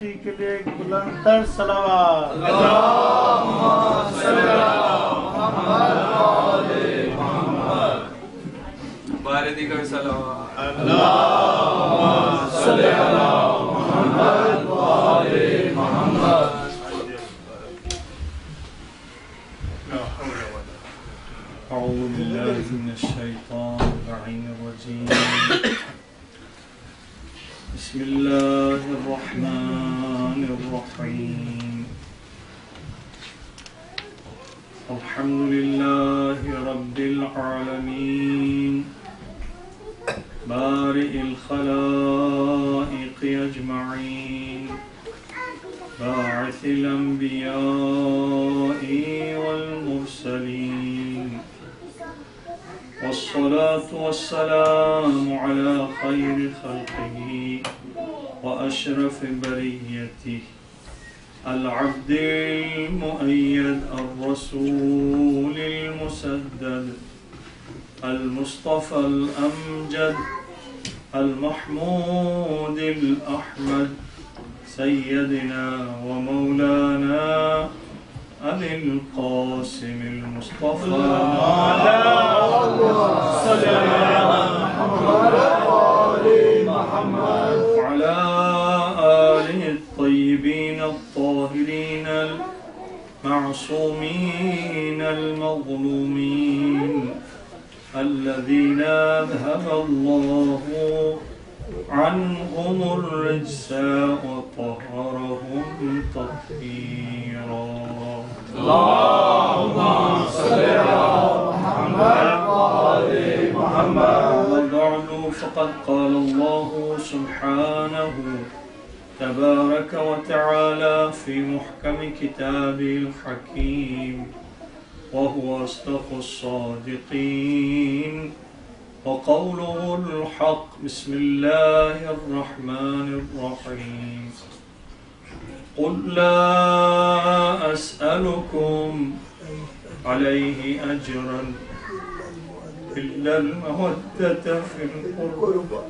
کے لیے ایک بلند تر صلوات اللہم صلی علی محمد وآل محمد باردی کر صلوات اللہم صلی علی محمد وآل محمد اعوذ باللہ من الشیطان اللعین الرجیم بسم اللہ الرحمن الرحیم الحمد للہ رب العالمین بارئ الخلائق اجمعین باعث الانبیاء والمرسلین والصلاة والسلام على خير خلقه وأشرف بريته العبد المؤيد الرسول المسدد المصطفى الأمجد المحمود الأحمد سيدنا ومولانا أبي القاسم المصطفى صلى على محمد وعلى آله الطيبين الطاهرين المعصومين المظلومين الذين أذهب الله عنهم الرجس وطهرهم تطهيرا اللہم صلی علی محمد وآل محمد وبعد فقد قال الله سبحانه تبارك وتعالى في محكم كتابه الحكيم وهو أصدق الصادقين وقوله الحق بسم الله الرحمن الرحيم قل لا أسألكم عليه أجرا إلا المودة في القربى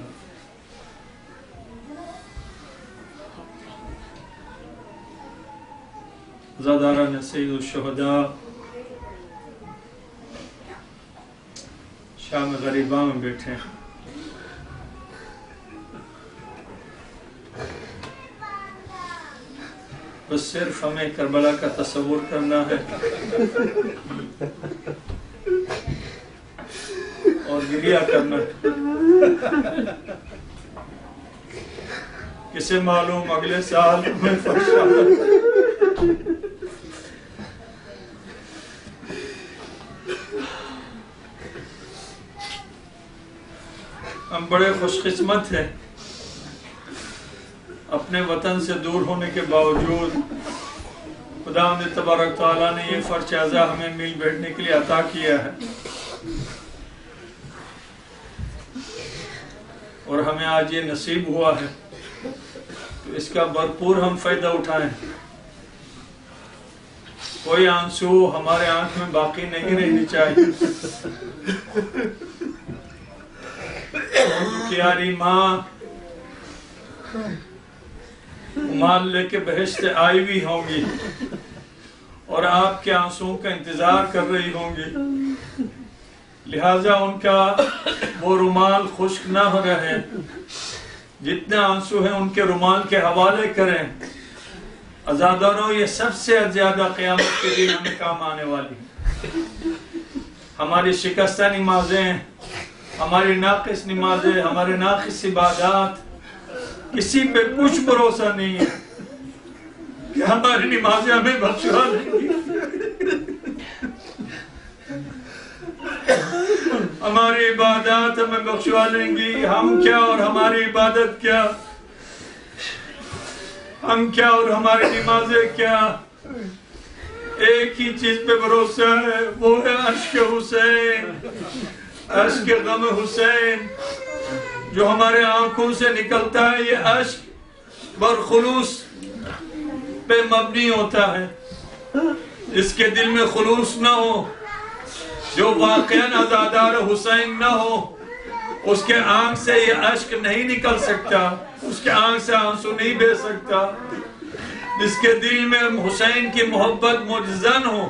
زاداران سید الشہداء شام غریباں میں بیٹھے ہیں بس صرف ہمیں کربلا کا تصور کرنا ہے اور گریہ کرنا ہے کسے معلوم اگلے سال میں فرشا ہم بڑے خوش قسمت ہیں اپنے وطن سے دور ہونے کے باوجود خداوند تبارک تعالیٰ نے یہ فرش اعضا ہمیں مل بیٹھنے کے لیے عطا کیا ہے اور ہمیں آج یہ نصیب ہوا ہے تو اس کا بھرپور ہم فائدہ اٹھائیں کوئی آنسو ہمارے آنکھ میں باقی نہیں رہنی چاہیے پیاری ماں مال لے کے بہشت آئی ہوئی ہوں گی اور آپ کے آنسوں کا انتظار کر رہی ہوں گی لہٰذا ان کا وہ رومال خشک نہ ہو رہے جتنے آنسو ہیں ان کے رومال کے حوالے کریں عزاداروں یہ سب سے زیادہ قیامت کے دن ہمیں کام آنے والی ہماری شکستہ نمازیں ہماری ناقص نمازیں ہمارے ناقص عبادات کسی پہ کچھ بھروسہ نہیں ہے کہ ہماری نمازیں ہمیں بخشوا لیں گی ہماری عبادات ہمیں بخشوا لیں گی ہم کیا اور ہماری عبادت کیا ہم کیا اور ہماری نمازیں کیا ایک ہی چیز پہ بھروسہ ہے وہ ہے عشق حسین عشق غم حسین جو ہمارے آنکھوں سے نکلتا ہے یہ عشق برخلوص پہ مبنی ہوتا ہے اس کے دل میں خلوص نہ ہو جو واقعاً عزادار حسین نہ ہو اس کے آنکھ سے یہ اشک نہیں نکل سکتا، اس کے آنکھ سے آنسو نہیں بہ سکتا، جس کے دل میں حسین کی محبت مجزن ہو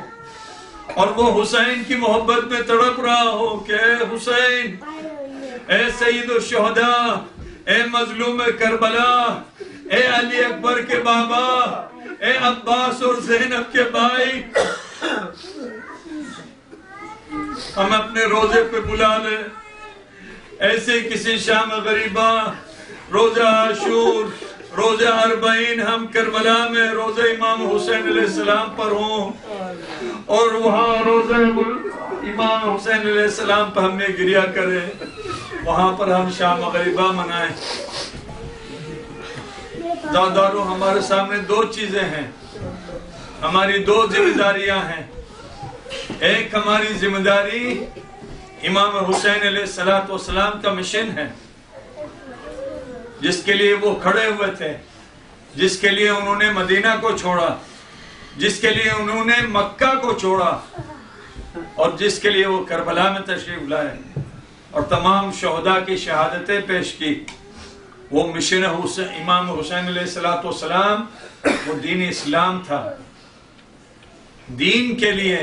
اور وہ حسین کی محبت میں تڑپ رہا ہو کہ اے حسین، اے سید الشہداء، اے مظلوم کربلا، اے علی اکبر کے بابا، اے عباس اور زینب کے بھائی، ہم اپنے روزے پہ بلا لیں۔ ایسے کسی شام غریبہ، روزہ عاشور، روزہ اربعین، ہم کربلا میں روزہ امام حسین علیہ السلام پر ہوں اور وہاں روزہ امام حسین علیہ السلام پر ہم نے گریہ کرے، وہاں پر ہم شام غریبہ منائیں۔ دادارو، ہمارے سامنے دو چیزیں ہیں، ہماری دو ذمہ داریاں ہیں۔ ایک ہماری ذمہ داری امام حسین علیہ السلام کا مشن ہے، جس کے لیے وہ کھڑے ہوئے تھے، جس کے لیے انہوں نے مدینہ کو چھوڑا، جس کے لیے انہوں نے مکہ کو چھوڑا، اور جس کے لیے وہ کربلا میں تشریف لائے اور تمام شہداء کی شہادتیں پیش کی۔ وہ مشن امام حسین علیہ السلام وہ دین اسلام تھا۔ دین کے لیے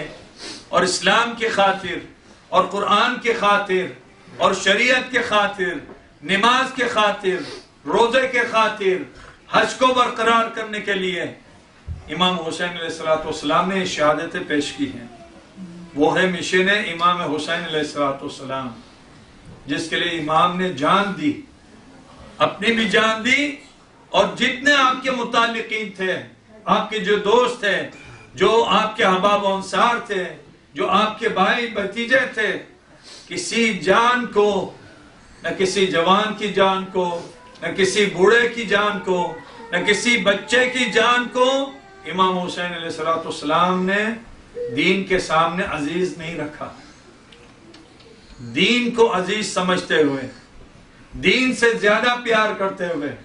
اور اسلام کی خاطر اور قرآن کی خاطر اور شریعت کے خاطر، نماز کے خاطر، روزے کے خاطر، حج کو برقرار کرنے کے لیے امام حسین علیہ السلام نے شہادتیں پیش کی ہیں۔ وہ ہے مشن امام حسین علیہ السلام، جس کے لیے امام نے جان دی، اپنی بھی جان دی، اور جتنے آپ کے متعلقین تھے، آپ کے جو دوست تھے، جو آپ کے احباب و انصار تھے، جو آپ کے بھائی بھتیجے تھے، کسی جان کو، نہ کسی جوان کی جان کو، نہ کسی بوڑھے کی جان کو، نہ کسی بچے کی جان کو امام حسین علیہ السلام نے دین کے سامنے عزیز نہیں رکھا۔ دین کو عزیز سمجھتے ہوئے، دین سے زیادہ پیار کرتے ہوئے،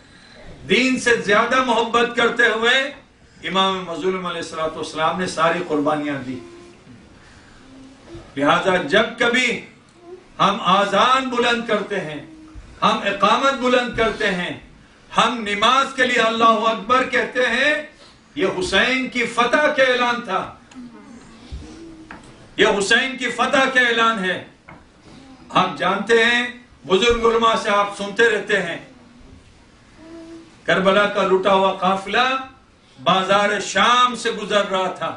دین سے زیادہ محبت کرتے ہوئے امام مظلوم علیہ السلام نے ساری قربانیاں دی۔ لہذا جب کبھی ہم آذان بلند کرتے ہیں، ہم اقامت بلند کرتے ہیں، ہم نماز کے لیے اللہ اکبر کہتے ہیں، یہ حسین کی فتح کا اعلان تھا، یہ حسین کی فتح کا اعلان ہے۔ آپ جانتے ہیں، بزرگ علماء سے آپ سنتے رہتے ہیں، کربلا کا لوٹا ہوا قافلہ بازار شام سے گزر رہا تھا۔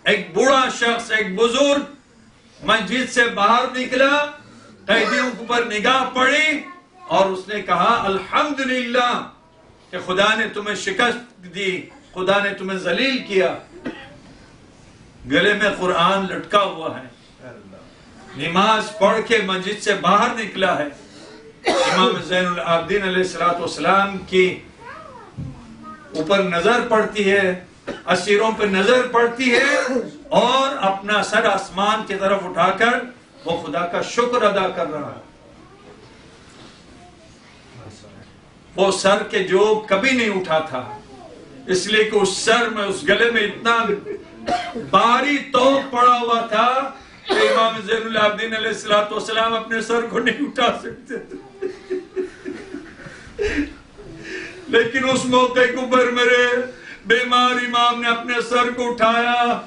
ایک بوڑھا شخص، ایک بزرگ مسجد سے باہر نکلا، قیدیوں کے اوپر نگاہ پڑی اور اس نے کہا الحمدللہ کہ خدا نے تمہیں شکست دی، خدا نے تمہیں ذلیل کیا۔ گلے میں قرآن لٹکا ہوا ہے، نماز پڑھ کے مسجد سے باہر نکلا ہے۔ امام زین العابدین علیہ السلام کی اوپر نظر پڑتی ہے، اسیروں پہ نظر پڑتی ہے، اور اپنا سر آسمان کی طرف اٹھا کر وہ خدا کا شکر ادا کر رہا ہے۔ وہ سر کے جو کبھی نہیں اٹھا تھا، اس لیے کہ اس سر میں، اس گلے میں اتنا باری توق پڑا ہوا تھا کہ امام زین العابدین علیہ السلام اپنے سر کو نہیں اٹھا سکتے تھے۔ لیکن اس موقع کے اوپر میرے بیمار امام نے اپنے سر کو اٹھایا،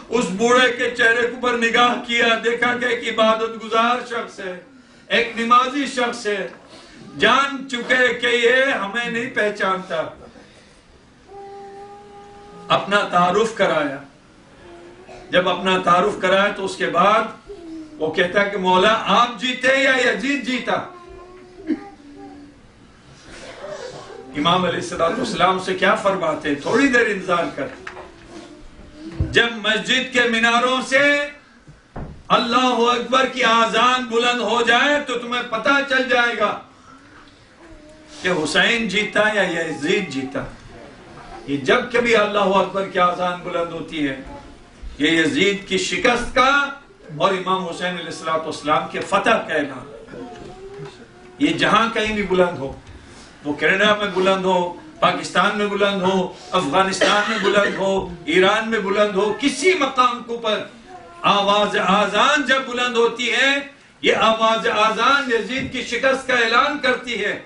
اس بوڑھے کے چہرے کے اوپر نگاہ کیا، دیکھا کہ ایک عبادت گزار شخص ہے، ایک نمازی شخص ہے، جان چکے کہ یہ ہمیں نہیں پہچانتا۔ اپنا تعارف کرایا، جب اپنا تعارف کرایا تو اس کے بعد وہ کہتا ہے کہ مولا آپ جیتے یا یزید جیتا؟ امام علیہ السلام سے کیا فرماتے؟ تھوڑی دیر انتظار کر، جب مسجد کے میناروں سے اللہ اکبر کی آذان بلند ہو جائے تو تمہیں پتہ چل جائے گا کہ حسین جیتا یا یزید جیتا۔ یہ جب کبھی اللہ اکبر کی آذان بلند ہوتی ہے، یہ یزید کی شکست کا اور امام حسین علیہ السلام کے فتح کا اعلان۔ یہ جہاں کہیں بھی بلند ہو، وہ کینیڈا میں بلند ہو، پاکستان میں بلند ہو، افغانستان میں بلند ہو، ایران میں بلند ہو، کسی مقام کو پر آواز آذان جب بلند ہوتی ہے، یہ آواز آذان یزید کی شکست کا اعلان کرتی ہے،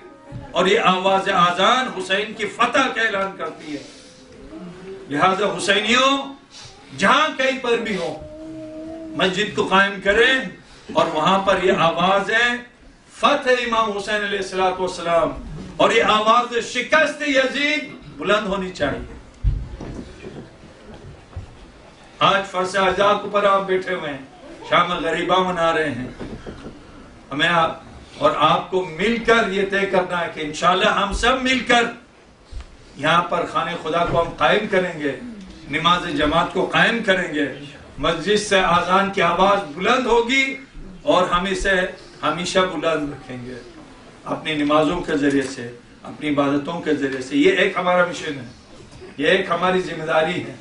اور یہ آواز آذان حسین کی فتح کا اعلان کرتی ہے۔ لہذا حسینیوں جہاں کہیں پر بھی ہو، مسجد کو قائم کریں اور وہاں پر یہ آواز ہے فتح امام حسین علیہ السلام اور یہ آواز شکست یزید بلند ہونی چاہیے۔ آج فرش اعزاء کے اوپر آپ بیٹھے ہوئے ہیں، شام غریبہ منا رہے ہیں، ہمیں اور آپ کو مل کر یہ طے کرنا ہے کہ انشاءاللہ ہم سب مل کر یہاں پر خانہ خدا کو ہم قائم کریں گے، نماز جماعت کو قائم کریں گے، مسجد سے اذان کی آواز بلند ہوگی اور ہم اسے ہمیشہ بلند رکھیں گے اپنی نمازوں کے ذریعے سے، اپنی عبادتوں کے ذریعے سے۔ یہ ایک ہمارا مشن ہے، یہ ایک ہماری ذمہ داری ہے،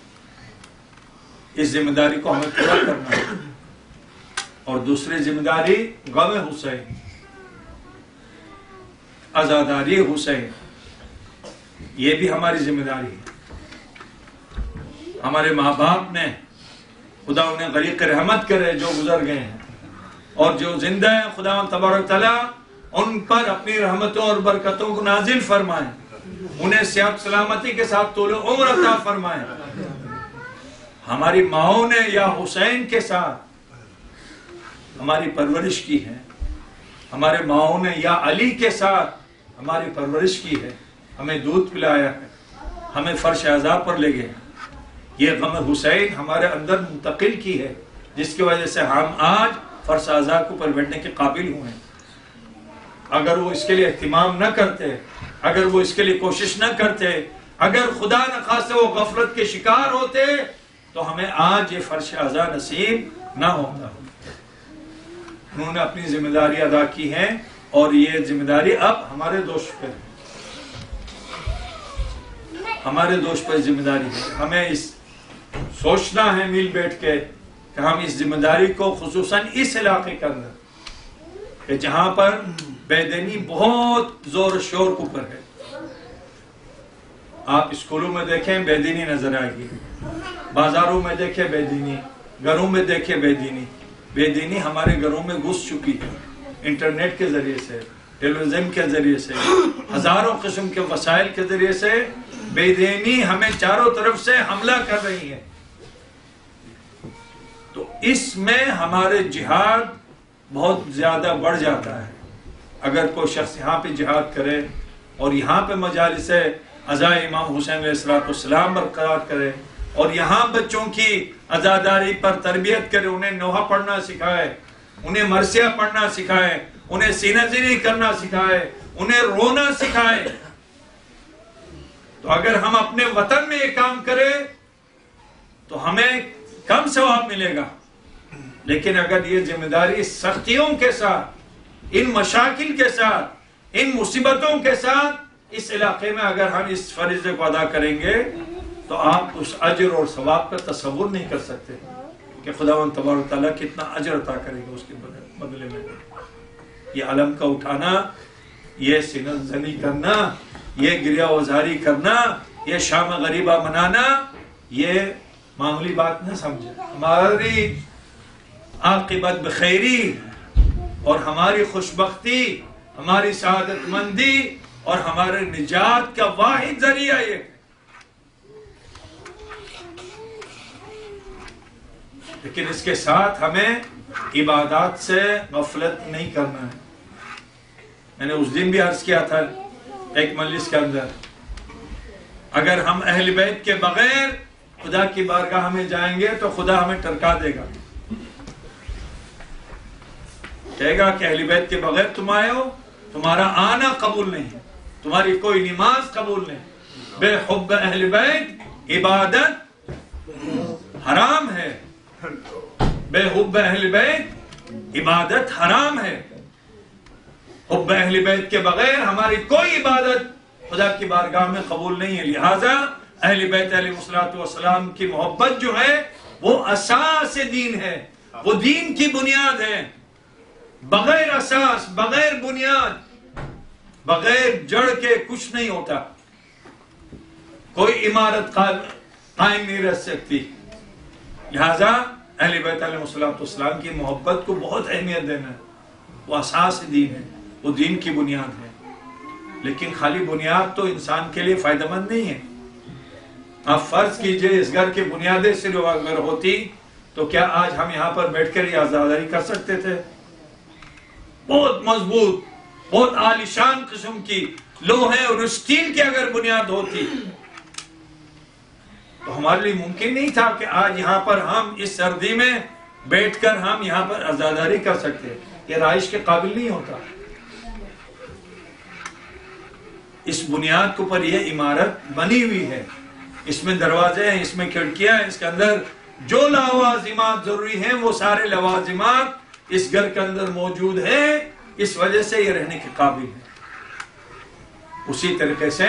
اس ذمہ داری کو ہمیں پورا کرنا ہے۔ اور دوسری ذمہ داری غم حسین، عزاداری حسین، یہ بھی ہماری ذمہ داری ہے۔ ہمارے ماں باپ نے خدا انہیں غریق رحمت کرے جو گزر گئے ہیں، اور جو زندہ ہیں خدا تبارک تعالیٰ ان پر اپنی رحمتوں اور برکتوں کو نازل فرمائیں، انہیں صحت سلامتی کے ساتھ طول عمر عطا فرمائیں۔ ہماری ماؤں نے یا حسین کے ساتھ ہماری پرورش کی ہے، ہمارے ماؤں نے یا علی کے ساتھ ہماری پرورش کی ہے، ہمیں دودھ پلایا ہے، ہمیں فرش اعزاء پر لے گئے۔ یہ غم حسین ہمارے اندر منتقل کی ہے، جس کی وجہ سے ہم آج فرش اعزاء کو پر بیٹھنے کے قابل ہوئے ہیں۔ اگر وہ اس کے لیے اہتمام نہ کرتے، اگر وہ اس کے لیے کوشش نہ کرتے، اگر خدا نخواستہ وہ غفلت کے شکار ہوتے تو ہمیں آج یہ فرش اعزاء نصیب نہ ہوتا۔ انہوں نے اپنی ذمہ داری ادا کی ہے اور یہ ذمہ داری اب ہمارے دوش پر ہے، ہمارے دوش پر ذمہ داری ہے۔ ہمیں اس سوچنا ہے مل بیٹھ کے کہ ہم اس ذمہ داری کو خصوصاً اس علاقے کے اندر کہ جہاں پر بے دینی بہت زور و شور کے اوپر ہے، آپ اسکولوں میں دیکھیں بے دینی نظر آئے گی، بازاروں میں دیکھیں بے دینی، گھروں میں دیکھیں بے دینی۔ بے دینی ہمارے گھروں میں گھس چکی ہے، انٹرنیٹ کے ذریعے سے، ٹیلی ویژن کے ذریعے سے، ہزاروں قسم کے وسائل کے ذریعے سے بے دینی ہمیں چاروں طرف سے حملہ کر رہی ہے۔ تو اس میں ہمارے جہاد بہت زیادہ بڑھ جاتا ہے۔ اگر کوئی شخص یہاں پہ جہاد کرے اور یہاں پہ مجالس عزائے امام حسین علیہ السلام برقرار کرے اور یہاں بچوں کی عزاداری پر تربیت کرے، انہیں نوحہ پڑھنا سکھائے، انہیں مرثیہ پڑھنا سکھائے، انہیں سینہ زنی کرنا سکھائے، انہیں رونا سکھائے، تو اگر ہم اپنے وطن میں یہ کام کریں تو ہمیں کم ثواب ملے گا۔ لیکن اگر یہ ذمہ داری سختیوں کے ساتھ، ان مشاکل کے ساتھ، ان مصیبتوں کے ساتھ اس علاقے میں اگر ہم اس فریضے کو ادا کریں گے تو آپ اس اجر اور ثواب کا تصور نہیں کر سکتے کہ خداوند تبارک تعالیٰ کتنا اجر عطا کرے گا اس کے بدلے میں۔ یہ علم کا اٹھانا، یہ سینہ زنی کرنا، یہ گریہ وزاری کرنا، یہ شام غریبہ منانا، یہ معمولی بات نہ سمجھے۔ ہماری عاقبت بخیری اور ہماری خوشبختی، ہماری سعادت مندی اور ہمارے نجات کا واحد ذریعہ یہ۔ لیکن اس کے ساتھ ہمیں عبادات سے غفلت نہیں کرنا ہے۔ میں نے اس دن بھی عرض کیا تھا ایک مجلس کے اندر، اگر ہم اہل بیت کے بغیر خدا کی بارگاہ میں جائیں گے تو خدا ہمیں ٹرکا دے گا، کہے گا کہ اہل بیت کے بغیر تم آئے ہو، تمہارا آنا قبول نہیں، تمہاری کوئی نماز قبول نہیں۔ بے حب اہل بیت عبادت حرام ہے، بے حب اہل بیت عبادت حرام ہے۔ حب اہل بیت کے بغیر ہماری کوئی عبادت خدا کی بارگاہ میں قبول نہیں ہے۔ لہذا اہل بیت علیہ السلام کی محبت جو ہے وہ اساس دین ہے، وہ دین کی بنیاد ہے۔ بغیر اساس، بغیر بنیاد، بغیر جڑ کے کچھ نہیں ہوتا، کوئی عمارت قائم نہیں رہ سکتی۔ لہذا اہل بیت علیہ السلام کی محبت کو بہت اہمیت دینا ہے۔ وہ اساس دین ہے، وہ دین کی بنیاد ہے۔ لیکن خالی بنیاد تو انسان کے لیے فائدہ مند نہیں ہے۔ آپ فرض کیجئے اس گھر کی بنیادیں صرف اگر ہوتی تو کیا آج ہم یہاں پر بیٹھ کر یہ عزاداری کر سکتے تھے؟ بہت مضبوط، بہت عالیشان قسم کی لوہے اور اسٹیل کی اگر بنیاد ہوتی تو ہمارے لیے ممکن نہیں تھا کہ آج یہاں پر ہم اس سردی میں بیٹھ کر ہم یہاں پر عزاداری کر سکتے۔ یہ رہائش کے قابل نہیں ہوتا۔ اس بنیاد کے اوپر یہ عمارت بنی ہوئی ہے، اس میں دروازے ہیں، اس میں کھڑکیاں ہیں، اس کے اندر جو لوازمات ضروری ہیں وہ سارے لوازمات اس گھر کے اندر موجود ہیں، اس وجہ سے یہ رہنے کے قابل ہے۔ اسی طریقے سے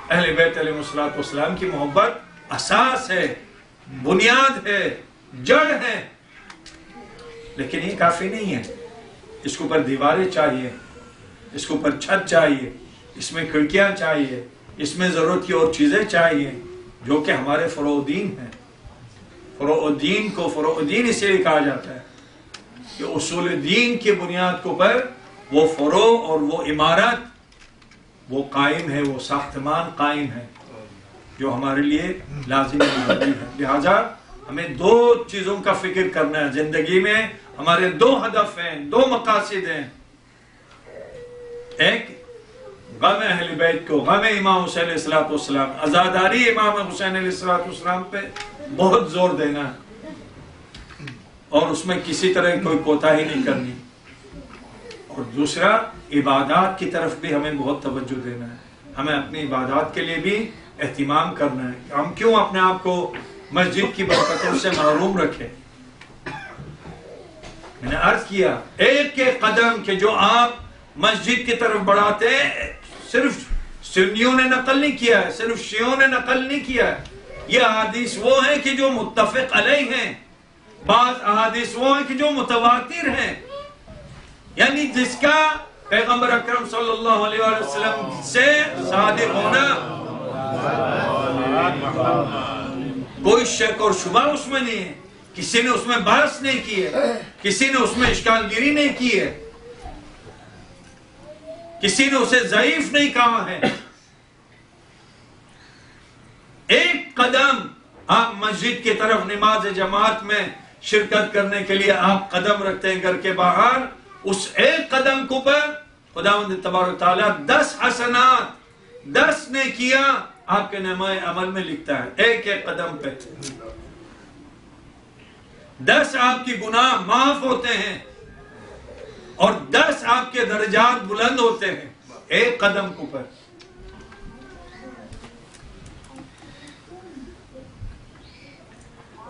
اہل بیت علیہ السلام کی محبت اساس ہے، بنیاد ہے، جڑ ہے، لیکن یہ کافی نہیں ہے۔ اس کے اوپر دیواریں چاہیے، اس کے اوپر چھت چاہیے، اس میں کھڑکیاں چاہیے، اس میں ضرورت کی اور چیزیں چاہیے جو کہ ہمارے فروع دین ہیں۔ فروع دین کو فروع دین اس لیے کہا جاتا ہے کہ اصول دین کی بنیاد کے اوپر وہ فروع اور وہ عمارت وہ قائم ہے، وہ ساختمان قائم ہے جو ہمارے لیے لازم ہے۔ لہذا ہمیں دو چیزوں کا فکر کرنا ہے زندگی میں۔ ہمارے دو ہدف ہیں، دو مقاصد ہیں۔ ایک غم اہل بیت کو، غم امام حسین علیہ السلام، عزاداری امام حسین علیہ السلام پہ بہت زور دینا ہے اور اس میں کسی طرح کوئی کوتاہی نہیں کرنی۔ اور دوسرا عبادات کی طرف بھی ہمیں بہت توجہ دینا ہے۔ ہمیں اپنی عبادات کے لیے بھی اہتمام کرنا ہے۔ ہم کیوں اپنے آپ کو مسجد کی برکتوں سے محروم رکھیں؟ میں نے عرض کیا ایک ایک قدم کہ جو آپ مسجد کی طرف بڑھاتے ہیں صرف سنیوں نے نقل نہیں کیا ہے، صرف شیعوں نے نقل نہیں کیا ہے۔ یہ احادیث وہ ہیں کہ جو متفق علیہ ہیں، بعض احادیث وہ ہیں کہ جو متواتر ہیں، یعنی جس کا پیغمبر اکرم صلی اللہ علیہ وسلم سے صادق ہونا کوئی شک اور شبہ اس میں نہیں ہے۔ کسی نے اس میں بحث نہیں کی ہے، کسی نے اس میں اشکال گیری نہیں کی ہے، کسی نے اسے ضعیف نہیں کہا ہے۔ ایک قدم آپ مسجد کی طرف نماز جماعت میں شرکت کرنے کے لیے آپ قدم رکھتے ہیں گھر کے باہر، اس ایک قدم کے اوپر خداوند تبارک تعالیٰ 10 حسنات 10 نیکیاں آپ کے نامہ عمل میں لکھتا ہے۔ ایک ایک قدم پہ 10 آپ کی گناہ معاف ہوتے ہیں اور 10 آپ کے درجات بلند ہوتے ہیں ایک قدم کے اوپر۔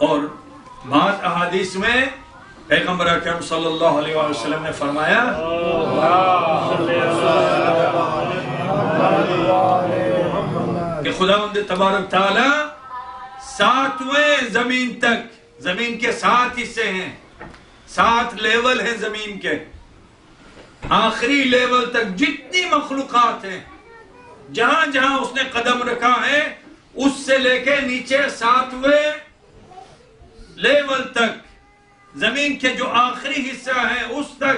اور بعض احادیث میں پیغمبر اکرم صلی اللہ علیہ وسلم نے فرمایا کہ خداوند تبارک تعالی 7ویں زمین تک، زمین کے 7 حصے ہیں، 7 لیول ہیں زمین کے، آخری لیول تک جتنی مخلوقات ہیں، جہاں جہاں اس نے قدم رکھا ہے اس سے لے کے نیچے 7ویں لیول تک، زمین کے جو آخری حصہ ہے اس تک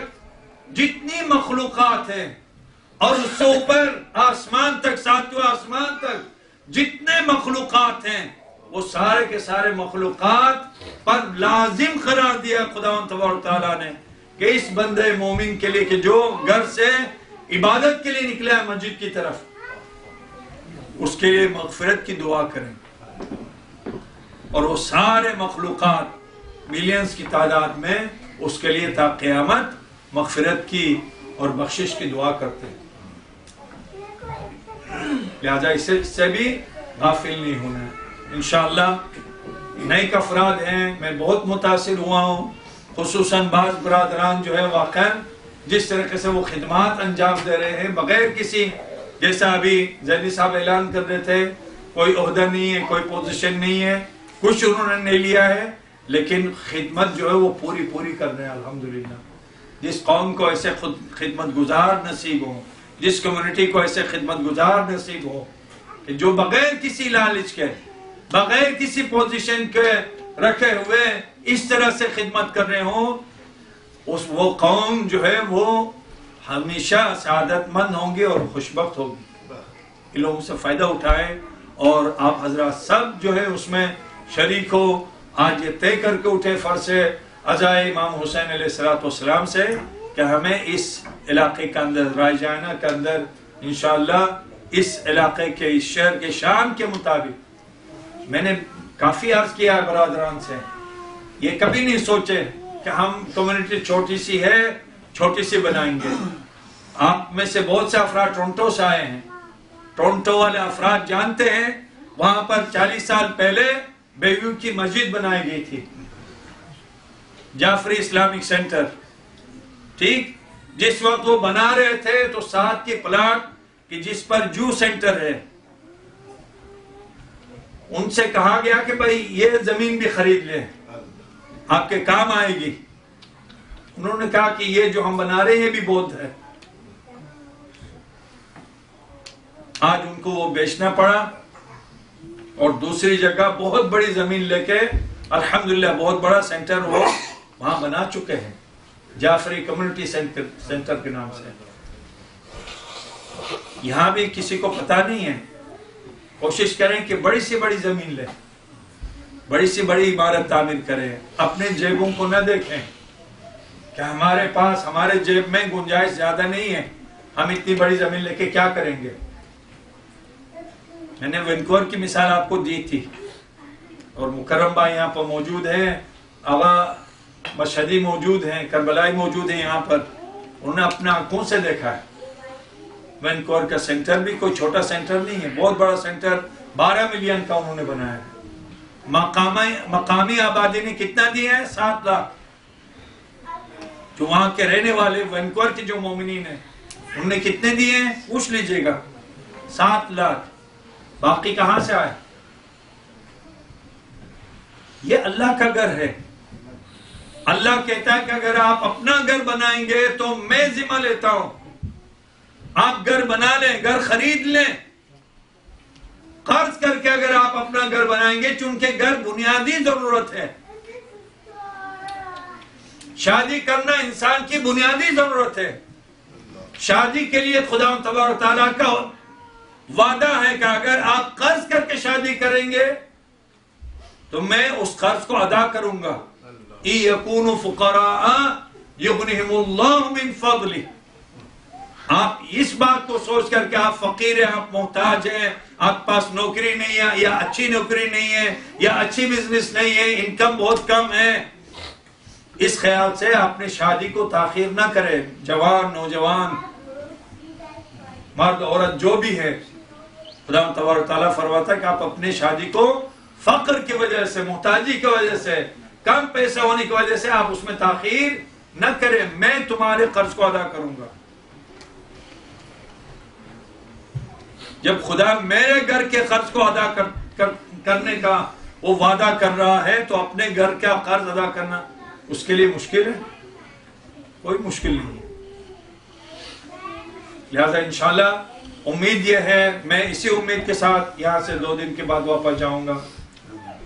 جتنی مخلوقات ہیں، اور اس سے اوپر آسمان تک، 7ویں آسمان تک جتنے مخلوقات ہیں، وہ سارے کے سارے مخلوقات پر لازم قرار دیا خداوند تبارک تعالیٰ نے کہ اس بندے مومن کے لیے کہ جو گھر سے عبادت کے لیے نکلا ہے مسجد کی طرف، اس کے لیے مغفرت کی دعا کریں۔ اور وہ سارے مخلوقات ملینز کی تعداد میں اس کے لیے تا قیامت مغفرت کی اور بخشش کی دعا کرتے ہیں۔ لہذا اس سے بھی غافل نہیں ہونا ہے۔ انشاءاللہ نئے افراد ہیں، میں بہت متاثر ہوا ہوں، خصوصاً بعض برادران جو ہے واقعاً جس طریقے سے وہ خدمات انجام دے رہے ہیں بغیر کسی، جیسا ابھی زینی صاحب اعلان کر رہے تھے، کوئی عہدہ نہیں ہے، کوئی پوزیشن نہیں ہے، کچھ انہوں نے نہیں لیا ہے، لیکن خدمت جو ہے وہ پوری کر رہے ہیں الحمدللہ۔ جس قوم کو ایسے خدمت گزار نصیب ہو، جس کمیونٹی کو ایسے خدمت گزار نصیب ہو کہ جو بغیر کسی لالچ کے، بغیر کسی پوزیشن کے رکھے ہوئے اس طرح سے خدمت کر رہے ہوں، وہ قوم جو ہے وہ ہمیشہ سعادت مند ہوں گے اور خوشبخت ہوگی. ان لوگوں سے فائدہ اٹھائے اور آپ حضرات سب جو ہے اس میں شریک ہو. آج یہ طے کر کے اٹھے فرض سے عزائے امام حسین علیہ السلام سے کہ ہمیں اس علاقے کے اندر رائے جانہ کے اندر انشاءاللہ اس علاقے کے اس شہر کے شان کے مطابق میں نے کافی عرض کیا ہے برادران سے. یہ کبھی نہیں سوچے کہ ہم کمیونٹی چھوٹی سی ہے چھوٹی سی بنائیں گے. آپ میں سے بہت سے افراد ٹورنٹو سے آئے ہیں. ٹورنٹو والے افراد جانتے ہیں وہاں پر 40 سال پہلے بیویو کی مسجد بنائی گئی تھی, جعفری اسلامک سینٹر. ٹھیک, جس وقت وہ بنا رہے تھے تو ساتھ کے پلاٹ کہ جس پر جو سینٹر ہے ان سے کہا گیا کہ بھائی یہ زمین بھی خرید لیں, آپ کے کام آئے گی. انہوں نے کہا کہ یہ جو ہم بنا رہے ہیں یہ بھی بہت ہے. آج ان کو وہ بیچنا پڑا اور دوسری جگہ بہت بڑی زمین لے کے الحمدللہ بہت بڑا سینٹر وہ وہاں بنا چکے ہیں, جعفری کمیونٹی سینٹر کے نام سے. یہاں بھی کسی کو پتا نہیں ہے. کوشش کریں کہ بڑی سی بڑی زمین لیں, بڑی سی بڑی عمارت تعمیر کریں. اپنے جیبوں کو نہ دیکھیں کہ ہمارے پاس ہمارے جیب میں گنجائش زیادہ نہیں ہے, ہم اتنی بڑی زمین لے کے کیا کریں گے. میں نے وینکوور کی مثال آپ کو دی تھی اور مکرم بھائی یہاں پر موجود ہیں, آغا مشہدی موجود ہیں, کربلائی موجود ہیں یہاں پر. انہوں نے اپنے آنکھوں سے دیکھا ہے. وینکوور کا سینٹر بھی کوئی چھوٹا سینٹر نہیں ہے, بہت بڑا سینٹر 12 ملین کا انہوں نے بنایا ہے. مقامی آبادی نے کتنا دیا ہے؟ 7 لاکھ. جو وہاں کے رہنے والے وینکوور کے جو مومنین ہیں انہوں نے کتنے دیے ہیں پوچھ لیجئے گا. 7 لاکھ. باقی کہاں سے آئے؟ یہ اللہ کا گھر ہے. اللہ کہتا ہے کہ اگر آپ اپنا گھر بنائیں گے تو میں ذمہ لیتا ہوں. آپ گھر بنا لیں, گھر خرید لیں, قرض کر کے اگر آپ اپنا گھر بنائیں گے, چونکہ گھر بنیادی ضرورت ہے. شادی کرنا انسان کی بنیادی ضرورت ہے. شادی کے لیے خدا تبارک و تعالیٰ کا وعدہ ہے کہ اگر آپ قرض کر کے شادی کریں گے تو میں اس قرض کو ادا کروں گا. یَكُونُوا فُقَرَاءَ يُغْنِهِمُ اللَّهُ مِنْ فَضْلِهِ. آپ اس بات کو سوچ کر کہ آپ فقیر ہیں, آپ محتاج ہیں, آپ پاس نوکری نہیں ہے یا اچھی نوکری نہیں ہے یا اچھی بزنس نہیں ہے, انکم بہت کم ہے, اس خیال سے اپنے شادی کو تاخیر نہ کرے. جوان نوجوان مرد عورت جو بھی ہے, خدا تبارک تعالیٰ فرماتا ہے کہ آپ اپنے شادی کو فقر کی وجہ سے, محتاجی کی وجہ سے, کم پیسہ ہونے کی وجہ سے آپ اس میں تاخیر نہ کریں. میں تمہارے قرض کو ادا کروں گا. جب خدا میرے گھر کے قرض کو ادا کرنے کا وہ وعدہ کر رہا ہے تو اپنے گھر کا قرض ادا کرنا اس کے لیے مشکل ہے؟ کوئی مشکل نہیں ہے. لہذا انشاءاللہ امید یہ ہے, میں اسی امید کے ساتھ یہاں سے 2 دن کے بعد واپس جاؤں گا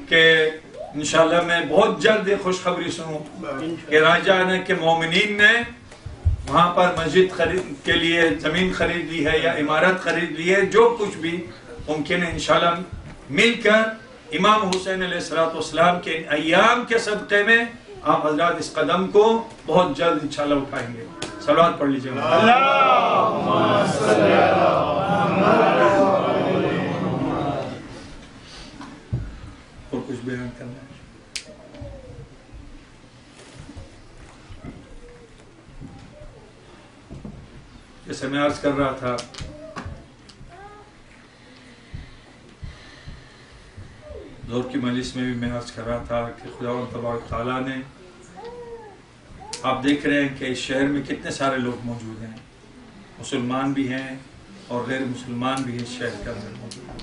کہ انشاءاللہ میں بہت جلد خوشخبری سنوں کہ راجانہ کے مومنین نے وہاں پر مسجد کے لیے زمین خرید لی ہے یا عمارت خرید لی ہے. جو کچھ بھی ممکن ہے انشاءاللہ مل کر امام حسین علیہ السلام کے ایام کے صدقے میں آپ حضرات اس قدم کو بہت جلد انشاءاللہ اٹھائیں گے. صلوات پڑھ لیجیے. اللہم صلی علی محمد. اور کچھ بیان کرنا ہے؟ جیسے میں عرض کر رہا تھا, دور کی مجلس میں بھی میں عرض کر رہا تھا کہ خداوند تبارک تعالیٰ نے, آپ دیکھ رہے ہیں کہ اس شہر میں کتنے سارے لوگ موجود ہیں, مسلمان بھی ہیں اور غیر مسلمان بھی اس شہر کے اندر موجود ہیں,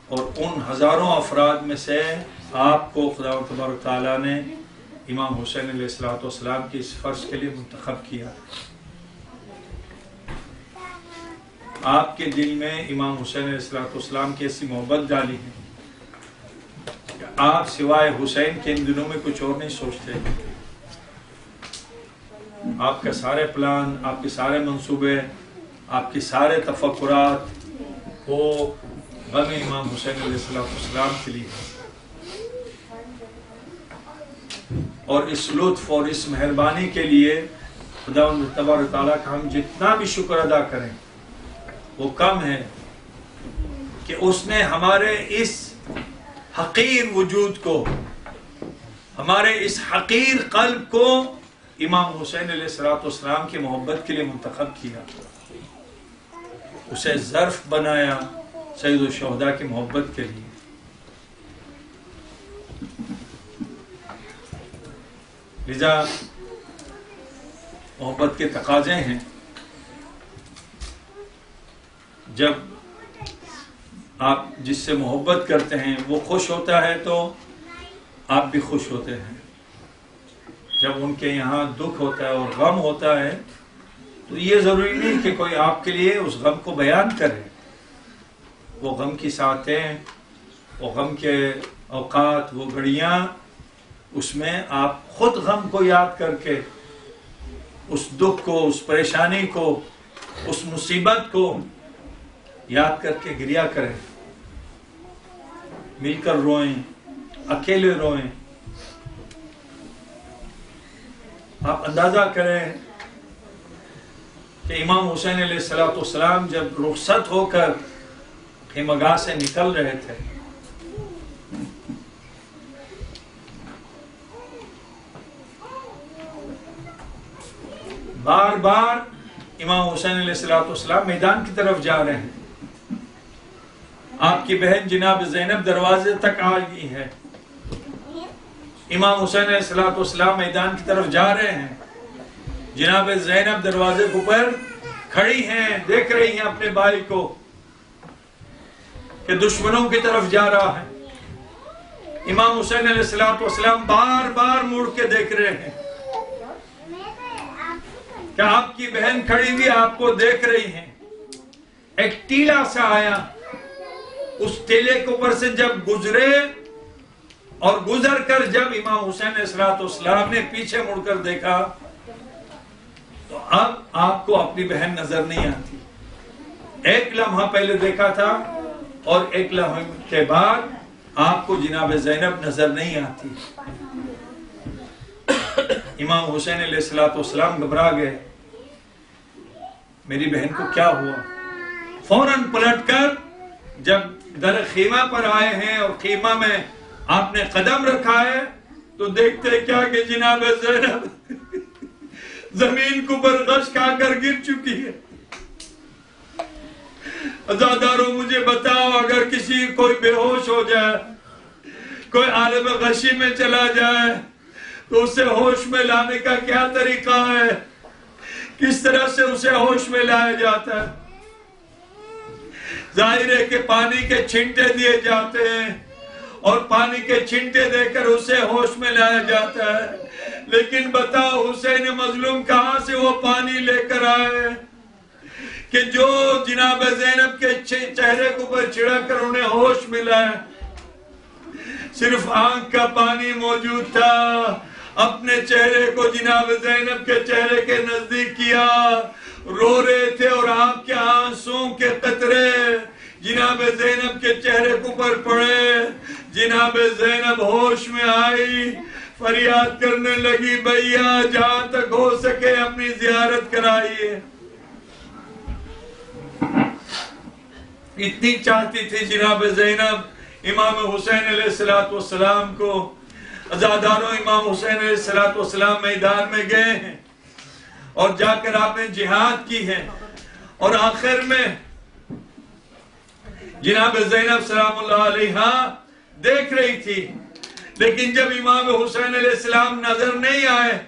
اور ان ہزاروں افراد میں سے آپ کو خداوند تبارک تعالیٰ نے امام حسین علیہ السلام کی اس فرض کے لیے منتخب کیا. آپ کے دل میں امام حسین علیہ السلام کی ایسی محبت ڈالی ہے کہ آپ سوائے حسین کے ان دنوں میں کچھ اور نہیں سوچتے. آپ کا سارے پلان، آپ کے سارے منصوبے، آپ کے سارے تفکرات وہ غم امام حسین علیہ السلام کے لیے، اور اس لطف اور اس مہربانی کے لیے خداوند تبارک تعالیٰ کا ہم جتنا بھی شکر ادا کریں وہ کم ہے کہ اس نے ہمارے اس حقیر وجود کو، ہمارے اس حقیر قلب کو امام حسین علیہ السلام کی محبت کے لیے منتخب کیا، اسے ظرف بنایا سید الشہداء کی محبت کے لیے۔ لذا محبت کے تقاضے ہیں، جب آپ جس سے محبت کرتے ہیں وہ خوش ہوتا ہے تو آپ بھی خوش ہوتے ہیں، جب ان کے یہاں دکھ ہوتا ہے اور غم ہوتا ہے تو یہ ضروری نہیں کہ کوئی آپ کے لیے اس غم کو بیان کرے، وہ غم کی ساعتیں، وہ غم کے اوقات، وہ گھڑیاں، اس میں آپ خود غم کو یاد کر کے، اس دکھ کو، اس پریشانی کو، اس مصیبت کو یاد کر کے گریہ کریں، مل کر روئیں، اکیلے روئیں۔ آپ اندازہ کریں کہ امام حسین علیہ السلام جب رخصت ہو کر خیمگاہ سے نکل رہے تھے، بار بار امام حسین علیہ السلام میدان کی طرف جا رہے ہیں، آپ کی بہن جناب زینب دروازے تک آ گئی ہے، امام حسین علیہ السلام میدان کی طرف جا رہے ہیں، جناب زینب دروازے کے اوپر کھڑی ہیں، دیکھ رہی ہیں اپنے بھائی کو کہ دشمنوں کی طرف جا رہا ہے۔ امام حسین علیہ السلام بار بار مڑ کے دیکھ رہے ہیں کہ آپ کی بہن کھڑی ہوئی آپ کو دیکھ رہی ہیں۔ ایک ٹیلا سا آیا، اس ٹیلے کے اوپر سے جب گزرے اور گزر کر جب امام حسین علیہ السلام نے پیچھے مڑ کر دیکھا تو اب آپ کو اپنی بہن نظر نہیں آتی۔ ایک لمحہ پہلے دیکھا تھا اور ایک لمحے کے بعد آپ کو جناب زینب نظر نہیں آتی۔ امام حسین علیہ السلام گھبرا گئے، میری بہن کو کیا ہوا؟ فوراً پلٹ کر جب در خیمہ پر آئے ہیں اور خیمہ میں آپ نے قدم رکھا ہے تو دیکھتے کیا کہ جناب زینب زمین کو برغش کھا کر گر چکی ہے۔ عزاداروں مجھے بتاؤ، اگر کسی کوئی بے ہوش ہو جائے، کوئی عالم غشی میں چلا جائے تو اسے ہوش میں لانے کا کیا طریقہ ہے؟ کس طرح سے اسے ہوش میں لایا جاتا ہے؟ ظاہر ہے کہ پانی کے چھنٹے دیے جاتے ہیں اور پانی کے چھنٹے دے کر اسے ہوش میں لایا جاتا ہے، لیکن بتاؤ حسین مظلوم کہاں سے وہ پانی لے کر آئے کہ جو جناب زینب کے چہرے کو پر چھڑا کر انہیں ہوش ملا ہے؟ صرف آنکھ کا پانی موجود تھا، اپنے چہرے کو جناب زینب کے چہرے کے نزدیک کیا، رو رہے تھے اور آپ کے آنسوں کے قطرے جناب زینب کے چہرے کو پر پڑے۔ جناب زینب ہوش میں آئی، فریاد کرنے لگی، بھیا جہاں تک ہو سکے اپنی زیارت کرائیے۔ اتنی چاہتی تھی جناب زینب امام حسین علیہ السلام کو۔ عزاداروں امام حسین علیہ السلام میدان میں گئے ہیں اور جا کر آپ نے جہاد کی ہے، اور آخر میں جناب زینب سلام اللہ علیہا دیکھ رہی تھی، لیکن جب امام حسین علیہ السلام نظر نہیں آئے،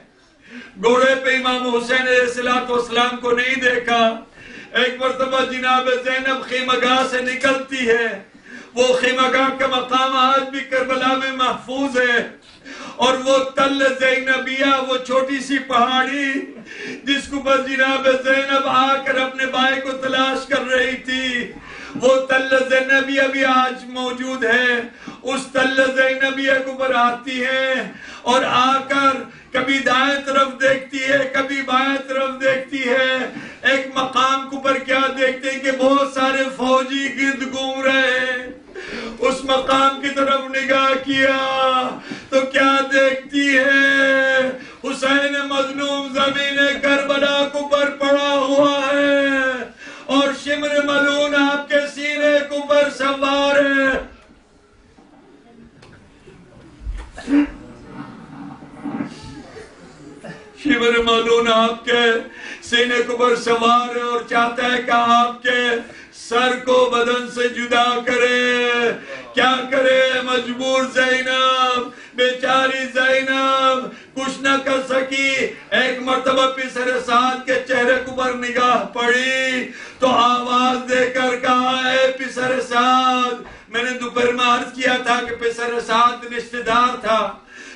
گھوڑے پہ امام حسین علیہ السلام کو نہیں دیکھا، ایک مرتبہ جناب زینب خیمگاہ سے نکلتی ہے۔ وہ خیمگاہ کا مقام آج بھی کربلا میں محفوظ ہے، اور وہ تل زینبیہ، وہ چھوٹی سی پہاڑی جس کو بس جناب زینب آ کر اپنے بھائی کو تلاش کر رہی تھی، وہ تل زینبیہ بھی آج موجود ہے. اس تل زینبیہ کے اوپر آتی ہے اور آ کر کبھی دائیں طرف دیکھتی ہے کبھی بائیں طرف دیکھتی ہے. ایک مقام کے اوپر کیا دیکھتے ہیں کہ بہت سارے فوجی گرد گھوم رہے ہیں. اس مقام کی طرف نگاہ کیا تو کیا دیکھتی ہے؟ حسین مظلوم زمین کربلا کے اوپر پڑا ہوا ہے اور شمر ملعون آپ کے سینے کے اوپر سوار ہے. شمر ملعون آپ کے سینے کے اوپر سوار ہے اور چاہتا ہے کہ آپ کے سر کو بدن سے جدا کرے. کیا کرے؟ مجبور زینب، بیچاری زینب کچھ نہ کر سکی. ایک مرتبہ پسر سعد کے چہرے کے اوپر نگاہ پڑی تو آواز دے کر کہا اے پسر سعد. میں نے دوپہر میں عرض کیا تھا کہ پسر سعد رشتہ دار تھا.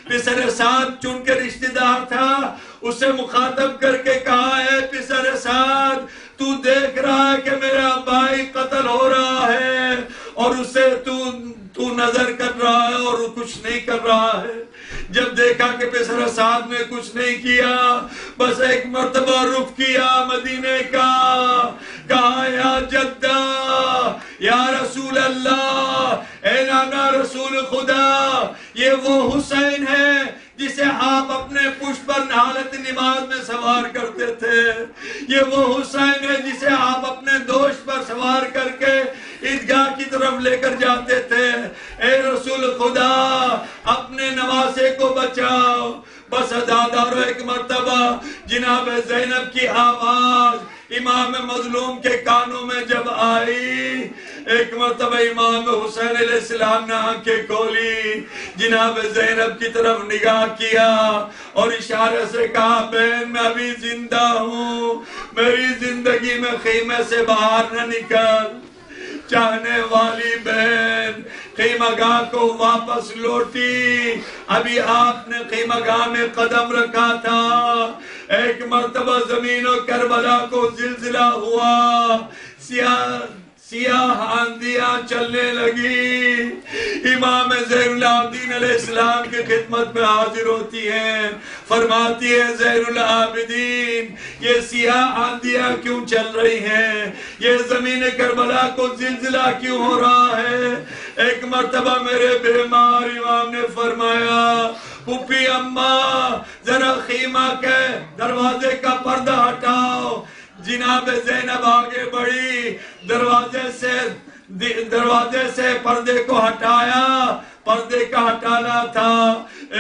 پسر سعد چن کے رشتہ دار تھا. اسے مخاطب کر کے کہا اے پسر سعد تو دیکھ رہا ہے کہ میرا بھائی قتل ہو رہا ہے اور اسے تو نظر کر رہا ہے اور کچھ نہیں کر رہا ہے. جب دیکھا کہ پسر سعد نے کچھ نہیں کیا بس ایک مرتبہ رخ کیا مدینے کا. کہا یا جدہ یا رسول اللہ، اے نانا رسول خدا، یہ وہ حسین ہے جسے آپ اپنے پشت پر حالت نماز میں سوار کرتے تھے. یہ وہ حسین ہے جسے آپ اپنے دوش پر سوار کر کے عیدگاہ کی طرف لے کر جاتے تھے. اے رسول خدا اپنے نواسے کو بچاؤ. بس ادادارو ایک مرتبہ جناب زینب کی آواز امام مظلوم کے کانوں میں جب آئی، ایک مرتبہ امام حسین علیہ السلام نے آنکھیں کھولی، جناب زینب کی طرف نگاہ کیا اور اشارے سے کہا بہن میں ابھی زندہ ہوں، میری زندگی میں خیمے سے باہر نہ نکل. چاہنے والی بہن خیمہ گاہ کو واپس لوٹی. ابھی آپ نے خیمہ گاہ میں قدم رکھا تھا. ایک مرتبہ زمین و کربلا کو زلزلہ ہوا، سیاہ آندیاں چلنے لگی. امام زین العابدین علیہ السلام کی خدمت میں حاضر ہوتی ہیں، فرماتی ہے زین العابدین یہ سیاہ آندیاں کیوں چل رہی ہیں؟ یہ زمین کربلا کو زلزلہ کیوں ہو رہا ہے؟ ایک مرتبہ میرے بیمار امام نے فرمایا پھوپھی اماں ذرا خیمہ کے دروازے کا پردہ ہٹاؤ. جناب زینب آگے بڑھی، دروازے سے پردے کو ہٹایا. پردے کا ہٹانا تھا.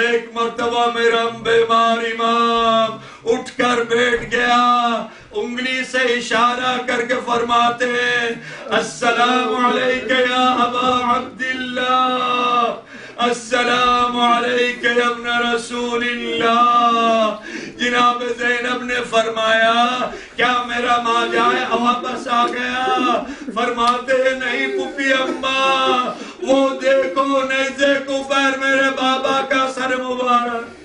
ایک مرتبہ میرا بیمار امام اٹھ کر بیٹھ گیا، انگلی سے اشارہ کر کے فرماتے ہیں السلام علیکہ یا ابا عبداللہ، السلام علیکہ یا ابن رسول اللہ. جناب زینب نے فرمایا کیا میرا ماں جائے واپس آ گیا؟ فرماتے نہیں پھوپھی اماں وہ دیکھو نیزے کو پیر میرے بابا کا سر مبارک.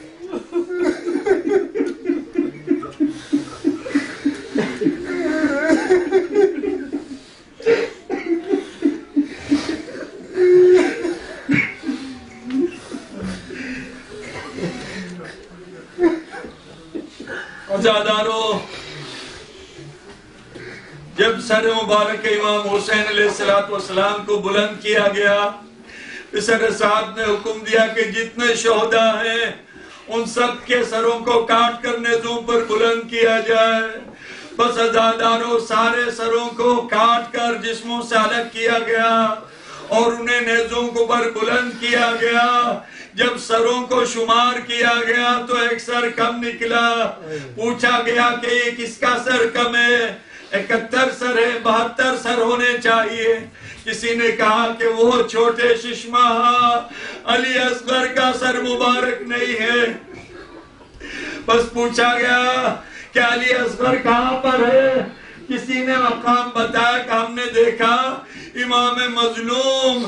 عزادارو جب سر مبارک امام حسین علیہ السلام کو بلند کیا گیا، پسر سعد نے حکم دیا کہ جتنے شہداء ہیں ان سب کے سروں کو کاٹ کر نیزوں پر بلند کیا جائے. بس عزادارو سارے سروں کو کاٹ کر جسموں سے الگ کیا گیا اور انہیں نیزوں کو پر بلند کیا گیا. جب سروں کو شمار کیا گیا تو ایک سر کم نکلا. پوچھا گیا کہ یہ کس کا سر کم ہے؟ 71 سر ہے، 72 سر ہونے چاہیے. کسی نے کہا کہ وہ چھوٹے ششمہ علی اصغر کا سر مبارک نہیں ہے. بس پوچھا گیا کہ علی اصغر کہاں پر ہے؟ کسی نے مقام بتایا کہ ہم نے دیکھا امام مظلوم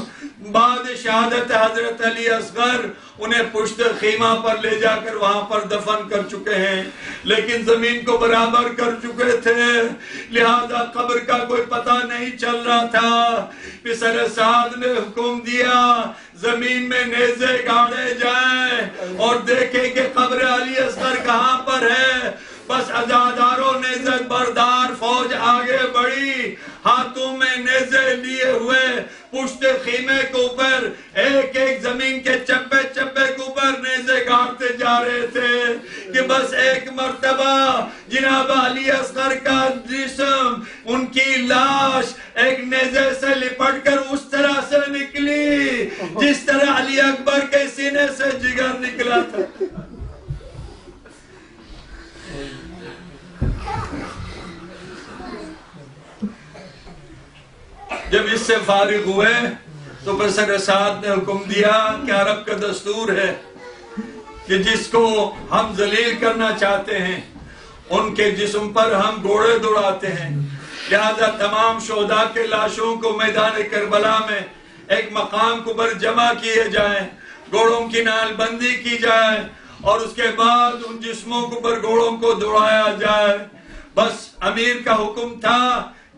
بعد شہادت حضرت علی اصغر انہیں پشت خیمہ پر لے جا کر وہاں پر دفن کر چکے ہیں، لیکن زمین کو برابر کر چکے تھے، لہذا قبر کا کوئی پتہ نہیں چل رہا تھا۔ پسر سعد نے حکم دیا زمین میں نیزے گاڑے جائیں اور دیکھیں کہ قبر علی اصغر کہاں پر ہے۔ بس عزاداروں نیزے بردار فوج آگے بڑھی، ہاتھوں میں نیزے لیے ہوئے پشت خیمے کے اوپر ایک ایک زمین کے چپے چپے کے اوپر نیزے گاڑتے جا رہے تھے کہ بس ایک مرتبہ جناب علی اصغر کا جسم، ان کی لاش ایک نیزے سے لپٹ کر اس طرح سے نکلی جس طرح علی اکبر کے سینے سے جگر نکلا تھا۔ جب اس سے فارغ ہوئے تو پسر سعد نے حکم دیا کہ عرب کا دستور ہے کہ جس کو ہم ذلیل کرنا چاہتے ہیں ان کے جسم پر ہم گھوڑے دوڑاتے ہیں، لہذا تمام شہداء کے لاشوں کو میدان کربلا میں ایک مقام کو پر جمع کیے جائیں، گھوڑوں کی نال بندی کی جائے اور اس کے بعد ان جسموں کو پر گھوڑوں کو دوڑایا جائے۔ بس امیر کا حکم تھا،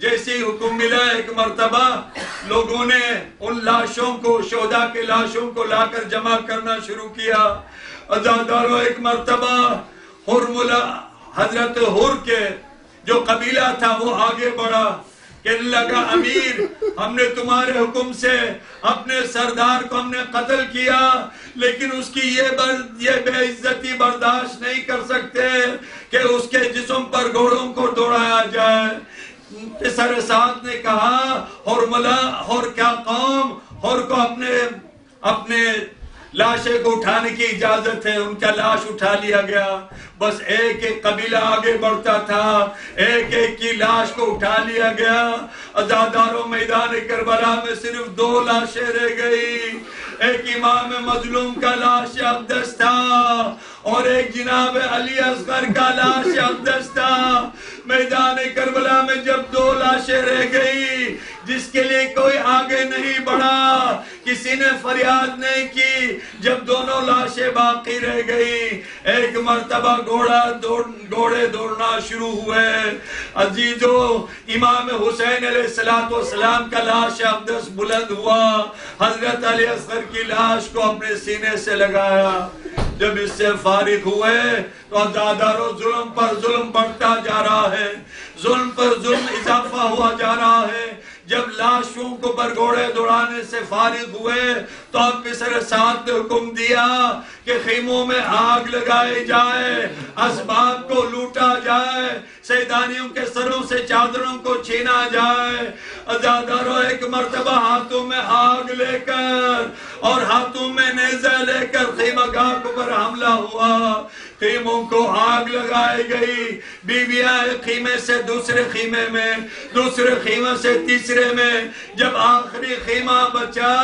جیسے حکم ملا ایک مرتبہ لوگوں نے ان لاشوں کو، شہداء کے لاشوں کو لا کر جمع کرنا شروع کیا۔ عزاداروں ایک مرتبہ حضرت حر کے جو قبیلہ تھا وہ آگے بڑھا، کہنے لگا امیر ہم نے تمہارے حکم سے اپنے سردار کو ہم نے قتل کیا، لیکن اس کی یہ بے عزتی برداشت نہیں کر سکتے کہ اس کے جسم پر گھوڑوں کو دوڑایا جائے۔ پسر سعد نے کہا اور کیا قوم، اور کو اپنے لاشے کو اٹھانے کی اجازت ہے۔ ان کا لاش اٹھا لیا گیا، بس ایک ایک قبیلہ آگے بڑھتا تھا، ایک ایک کی لاش کو اٹھا لیا گیا۔ عزاداروں میدان کربلا میں صرف 2 لاشیں رہ گئی، ایک امام مظلوم کا لاش اقدس تھا اور ایک جناب علی اصغر کا لاش اقدس تھا۔ میدان کربلا میں جب 2 لاشیں رہ گئی جس کے لیے کوئی آگے نہیں بڑھا، کسی نے فریاد نہیں کی، جب دونوں لاشیں باقی رہ گئی ایک مرتبہ گھوڑے دوڑنا شروع ہوئے۔ عزیزو، امام حسین علیہ السلام کا لاش اقدس بلند ہوا، حضرت علی اصغر کی لاش کو اپنے سینے سے لگایا۔ جب اس سے فارغ ہوئے تو عزاداروں ظلم پر ظلم بڑھتا جا رہا ہے، ظلم پر ظلم اضافہ ہوا جا رہا ہے۔ جب لاشوں کو پر گھوڑے دوڑانے سے فارغ ہوئے تو اب پسر سعد نے حکم دیا کہ خیموں میں آگ لگائی جائے، اسباب کو لوٹا جائے، سیدانیوں کے سروں سے چادروں کو چھینا جائے۔ عزاداروں ایک مرتبہ ہاتھوں میں آگ لے کر اور ہاتھوں میں نیزہ لے کر خیمہ گاہ پر حملہ ہوا، خیموں کو آگ لگائی گئی، بیویاں ایک خیمے سے دوسرے خیمے میں، دوسرے خیمے سے تیسرے میں، جب آخری خیمہ بچا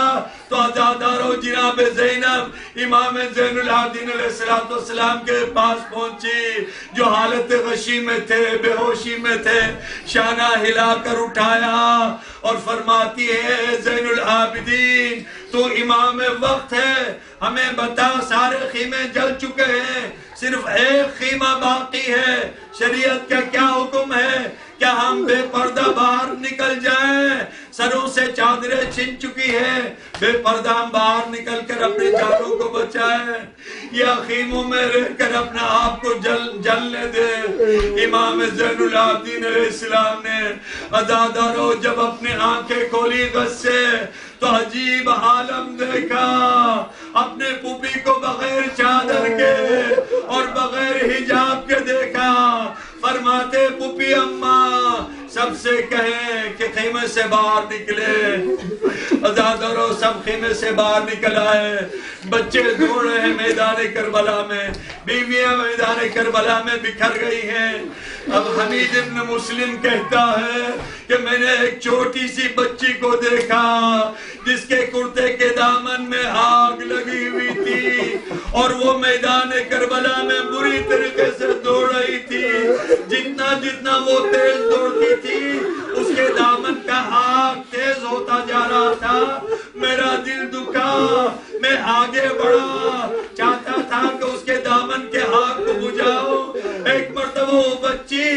تو عزاداروں جناب زینب امام زین العابدین علیہ السلام کے پاس پہنچی، جو حالت غشی میں تھے، بے ہوشی میں تھے، شانہ ہلا کر اٹھایا اور فرماتی ہے زین العابدین تو امام وقت ہے، ہمیں بتا سارے خیمے جل چکے ہیں، صرف ایک خیمہ باقی ہے، شریعت کا کیا حکم ہے؟ کیا ہم بے پردہ باہر نکل جائیں؟ سروں سے چادریں چھن چکی ہے، بے پردہ ہم باہر نکل کر اپنے جانوں کو بچائیں یا خیموں میں رہ کر اپنا آپ کو جلنے دے؟ امام زین العابدین علیہ السلام نے عزاداروں جب اپنے آنکھیں کھولی غصے تو عجیب عالم دیکھا، اپنے پھوپھی کو بغیر چادر کے اور بغیر حجاب کے دیکھا۔ فرماتے پھوپھی اماں سب سے کہیں کہ خیمے سے باہر نکلے۔ عزاداروں سب خیمے سے باہر نکل آئے، بچے دوڑ رہے ہیں میدان کربلا میں، بیویاں میدان کربلا میں بکھر گئی ہیں۔ اب حمید ابن مسلم کہتا ہے کہ میں نے ایک چھوٹی سی بچی کو دیکھا جس کے کرتے کے دامن میں آگ لگی ہوئی تھی اور وہ میدان کربلا میں بری طریقے سے دوڑ رہی تھی، جتنا وہ تیز دوڑتی تھی اس کے دامن کا آگ تیز ہوتا آگے بڑھا، چاہتا تھا کہ اس کے دامن کے آگ کو بجھاؤ۔ ایک مرتبہ وہ بچی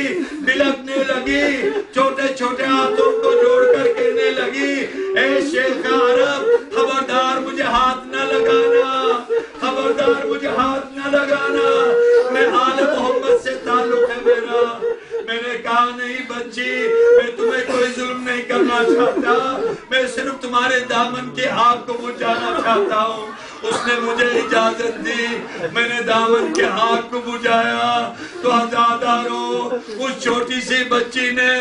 بلکنے لگی، چھوٹے چھوٹے ہاتھوں کو جوڑ کر کہنے لگی، اے شیخ عرب، خبردار مجھے ہاتھ نہ لگانا، خبردار مجھے ہاتھ نہ لگانا، میں آل محمد سے تعلق ہے میرا۔ میں نے کہا نہیں بچی، میں تمہیں کوئی ظلم نہیں کرنا چاہتا، میں صرف تمہارے دامن کی آگ کو بجھانا چاہتا ہوں۔ اس نے مجھے اجازت دی، میں نے دامن کے آگ کو بجھایا تو عزاداروں اس چھوٹی سی بچی نے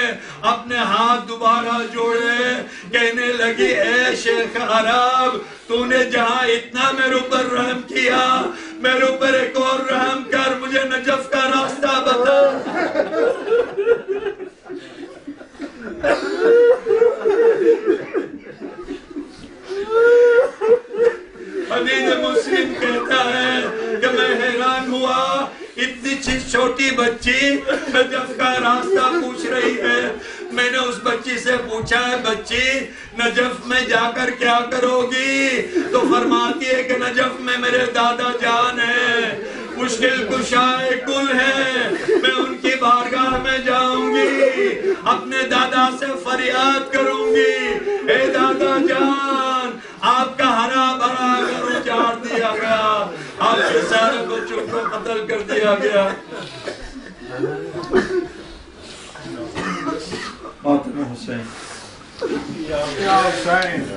اپنے ہاتھ دوبارہ جوڑے، کہنے لگی اے شیخ عرب، تو نے جہاں اتنا میرے اوپر رحم کیا، میرے اوپر ایک اور رحم کر، مجھے نجف کا راستہ بتا۔ حدیث مسلم کہتا ہے کہ میں حیران ہوا، اتنی چھوٹی بچی نجف کا راستہ پوچھ رہی ہے۔ میں نے اس بچی سے پوچھا ہے بچی نجف میں جا کر کیا کرو گی؟ تو فرماتی ہے کہ نجف میں میرے دادا جان ہیں، مشکل کشائے کل ہے، میں ان کی بارگاہ میں جاؤں گی، اپنے دادا سے فریاد کروں گی، اے دادا جان آپ کا ہرا بھرا گھر اجاڑ دیا گیا، آپ کے سارے بچوں کو قتل کر دیا گیا۔ فاطمہ حسین یا حسین